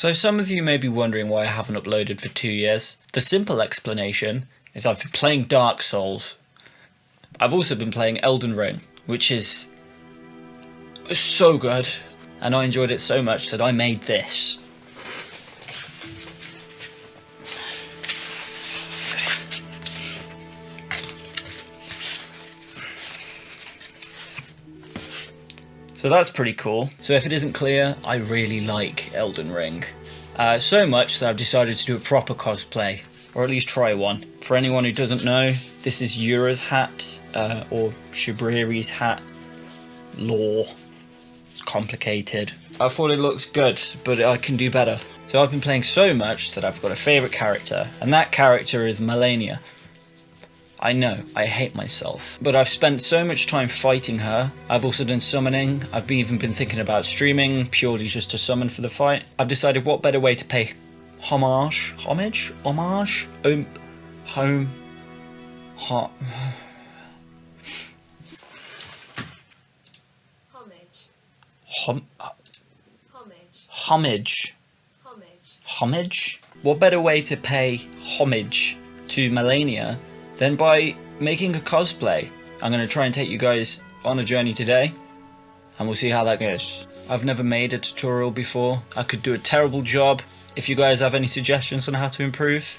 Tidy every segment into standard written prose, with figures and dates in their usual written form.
So some of you may be wondering why I haven't uploaded for 2 years. The simple explanation is I've been playing Dark Souls. I've also been playing Elden Ring, which is so good, and I enjoyed it so much that I made this. So that's pretty cool. So if it isn't clear, I really like Elden Ring. So much that I've decided to do a proper cosplay, or at least try one. For anyone who doesn't know, this is Yura's hat, or Shibriri's hat. Lore. It's complicated. I thought it looks good, but I can do better. So I've been playing so much that I've got a favourite character, and that character is Malenia. I know, I hate myself, but I've spent so much time fighting her. I've also done summoning. I've even been thinking about streaming purely just to summon for the fight. I've decided what better way to pay homage, What better way to pay homage to Malenia than by making a cosplay? I'm going to try and take you guys on a journey today, and we'll see how that goes. I've never made a tutorial before. I could do a terrible job. If you guys have any suggestions on how to improve,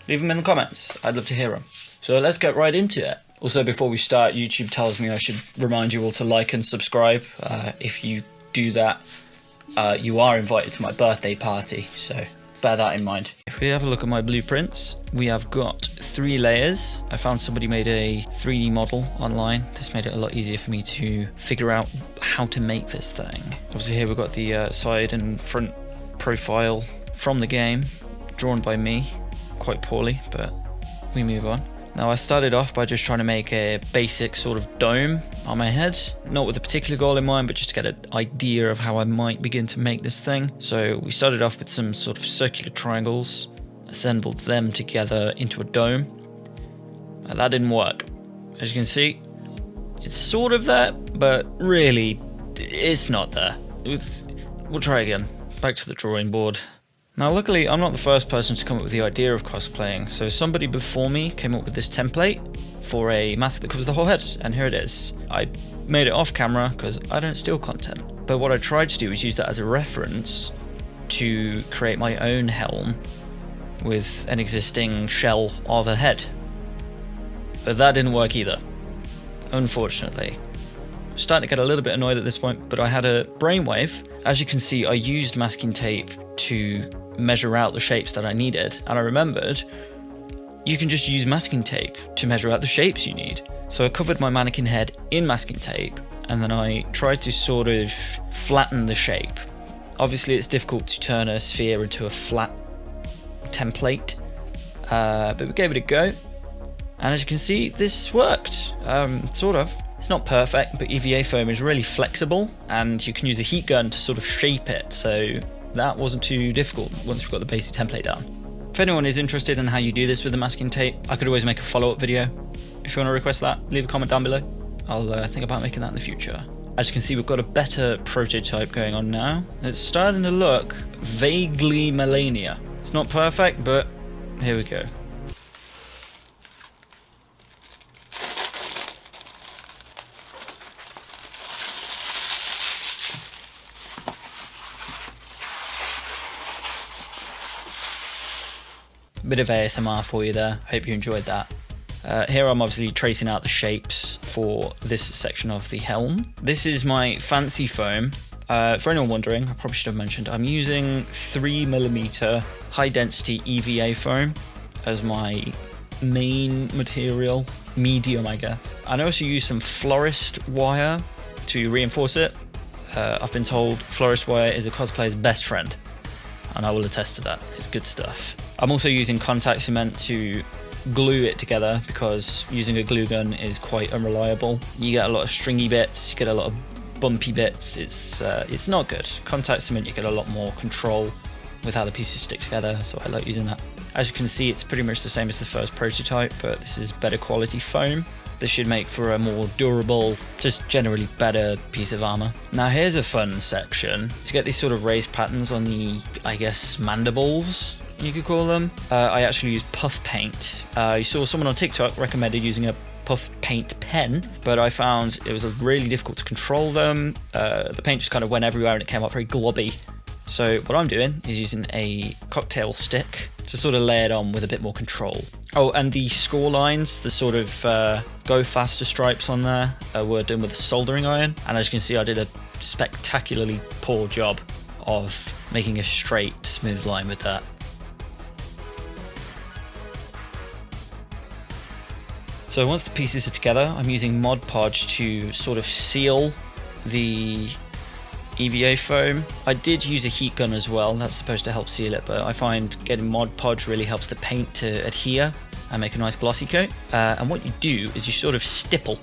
leave them in the comments. I'd love to hear them. So let's get right into it. Also, before we start, YouTube tells me I should remind you all to like and subscribe. If you do that, you are invited to my birthday party, so bear that in mind. If we have a look at my blueprints, we have got 3 layers. I found somebody made a 3D model online. This made it a lot easier for me to figure out how to make this thing. Obviously here we've got the side and front profile from the game, drawn by me, quite poorly, but we move on. Now I started off by just trying to make a basic sort of dome on my head, not with a particular goal in mind, but just to get an idea of how I might begin to make this thing. So we started off with some sort of circular triangles, assembled them together into a dome. That didn't work. As you can see, it's sort of there, but really it's not there. We'll try again. Back to the drawing board. Now luckily I'm not the first person to come up with the idea of cosplaying, so somebody before me came up with this template for a mask that covers the whole head, and here it is. I made it off camera because I don't steal content, but what I tried to do was use that as a reference to create my own helm with an existing shell of a head. But that didn't work either, unfortunately. I'm starting to get a little bit annoyed at this point, but I had a brainwave. As you can see, I used masking tape to measure out the shapes that I needed, and I remembered you can just use masking tape to measure out the shapes you need. So I covered my mannequin head in masking tape, and then I tried to sort of flatten the shape. Obviously it's difficult to turn a sphere into a flat template, but we gave it a go, and as you can see, this worked, sort of. It's not perfect, but EVA foam is really flexible, and you can use a heat gun to sort of shape it, so that wasn't too difficult once we've got the basic template down. If anyone is interested in how you do this with the masking tape, I could always make a follow-up video. If you want to request that, leave a comment down below. I'll think about making that in the future. As you can see, we've got a better prototype going on now. It's starting to look vaguely Malenia. It's not perfect, but here we go. Bit of ASMR for you there, hope you enjoyed that. Here I'm obviously tracing out the shapes for this section of the helm. This is my fancy foam. For anyone wondering, I probably should have mentioned, I'm using 3mm high density EVA foam as my main material, medium I guess. And I also use some florist wire to reinforce it. I've been told florist wire is a cosplayer's best friend, and I will attest to that, it's good stuff. I'm also using contact cement to glue it together because using a glue gun is quite unreliable. You get a lot of stringy bits, you get a lot of bumpy bits, it's not good. Contact cement, you get a lot more control with how the pieces stick together, so I like using that. As you can see, it's pretty much the same as the first prototype, but this is better quality foam. This should make for a more durable, just generally better piece of armor. Now here's a fun section. To get these sort of raised patterns on the, I guess, mandibles, you could call them, I actually use puff paint. I saw someone on TikTok recommended using a puff paint pen, but I found it was really difficult to control them. The paint just kind of went everywhere and it came out very globby. So what I'm doing is using a cocktail stick to sort of lay it on with a bit more control. Oh, and the score lines, the sort of go faster stripes on there were done with a soldering iron. And as you can see, I did a spectacularly poor job of making a straight, smooth line with that. So once the pieces are together, I'm using Mod Podge to sort of seal the EVA foam. I did use a heat gun as well, that's supposed to help seal it, but I find getting Mod Podge really helps the paint to adhere and make a nice glossy coat. And what you do is you sort of stipple.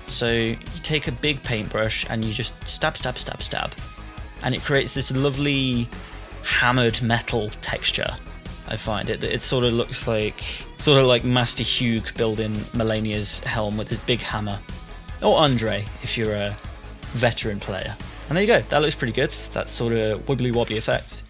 So you take a big paintbrush and you just stab, stab, stab, stab. And it creates this lovely hammered metal texture. I find it sort of looks like Master Hugh building Malenia's helm with his big hammer. Or Andre, if you're a veteran player. And there you go, that looks pretty good. That sort of wibbly wobbly effect.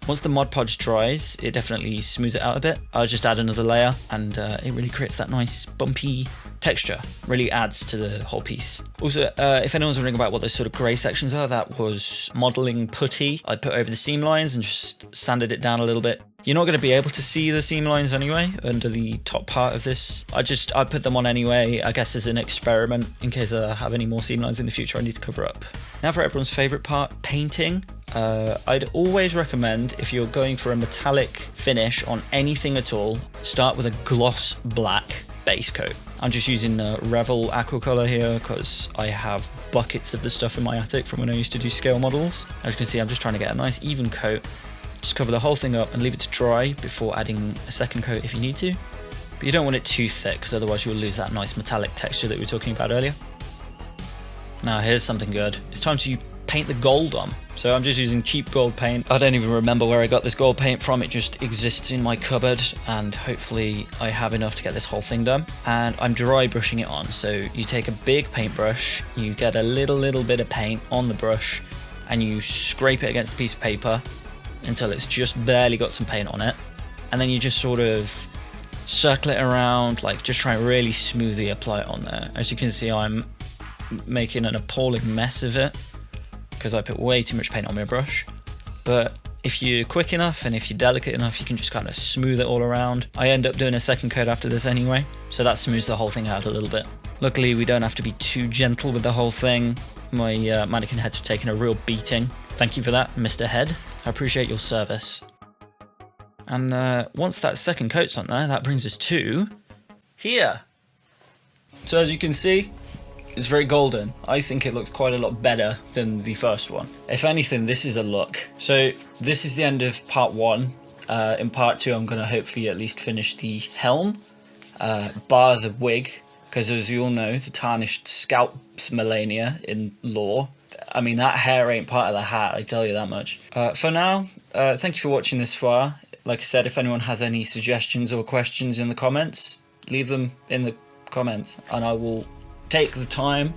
Once the Mod Podge dries, it definitely smooths it out a bit. I'll just add another layer and it really creates that nice bumpy texture. Really adds to the whole piece. Also, if anyone's wondering about what those sort of grey sections are, that was modelling putty. I put over the seam lines and just sanded it down a little bit. You're not going to be able to see the seam lines anyway under the top part of this. I put them on anyway, I guess as an experiment in case I have any more seam lines in the future I need to cover up. Now for everyone's favourite part, painting. I'd always recommend, if you're going for a metallic finish on anything at all, start with a gloss black base coat. I'm just using Revel Aquacolor here because I have buckets of the stuff in my attic from when I used to do scale models. As you can see, I'm just trying to get a nice even coat. Just cover the whole thing up and leave it to dry before adding a second coat if you need to. But you don't want it too thick because otherwise you'll lose that nice metallic texture that we were talking about earlier. Now here's something good. It's time to paint the gold on. So I'm just using cheap gold paint. I don't even remember where I got this gold paint from. It just exists in my cupboard and hopefully I have enough to get this whole thing done. And I'm dry brushing it on. So you take a big paintbrush, you get a little bit of paint on the brush and you scrape it against a piece of paper until it's just barely got some paint on it. And then you just sort of circle it around, like just try and really smoothly apply it on there. As you can see, I'm making an appalling mess of it because I put way too much paint on my brush. But if you're quick enough and if you're delicate enough, you can just kind of smooth it all around. I end up doing a second coat after this anyway, so that smooths the whole thing out a little bit. Luckily, we don't have to be too gentle with the whole thing. My mannequin heads have taken a real beating. Thank you for that, Mr. Head. I appreciate your service. And once that second coat's on there, that brings us to here. So as you can see, it's very golden. I think it looks quite a lot better than the first one. If anything, this is a look. So this is the end of part one. In part two, I'm going to hopefully at least finish the helm, bar the wig, because as you all know, the tarnished scalps Malenia in lore. I mean, that hair ain't part of the hat, I tell you that much. For now, thank you for watching this far. Like I said, if anyone has any suggestions or questions in the comments, leave them in the comments and I will take the time.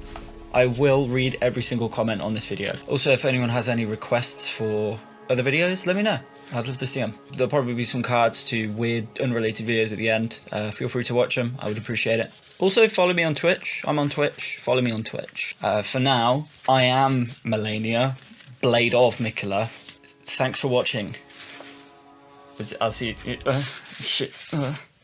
I will read every single comment on this video. Also, if anyone has any requests for other videos, let me know. I'd love to see them. There'll probably be some cards to weird, unrelated videos at the end. Feel free to watch them. I would appreciate it. Also, follow me on Twitch. I'm on Twitch. Follow me on Twitch. For now, I am Malenia, Blade of Mikola. Thanks for watching. I'll see you. Shit.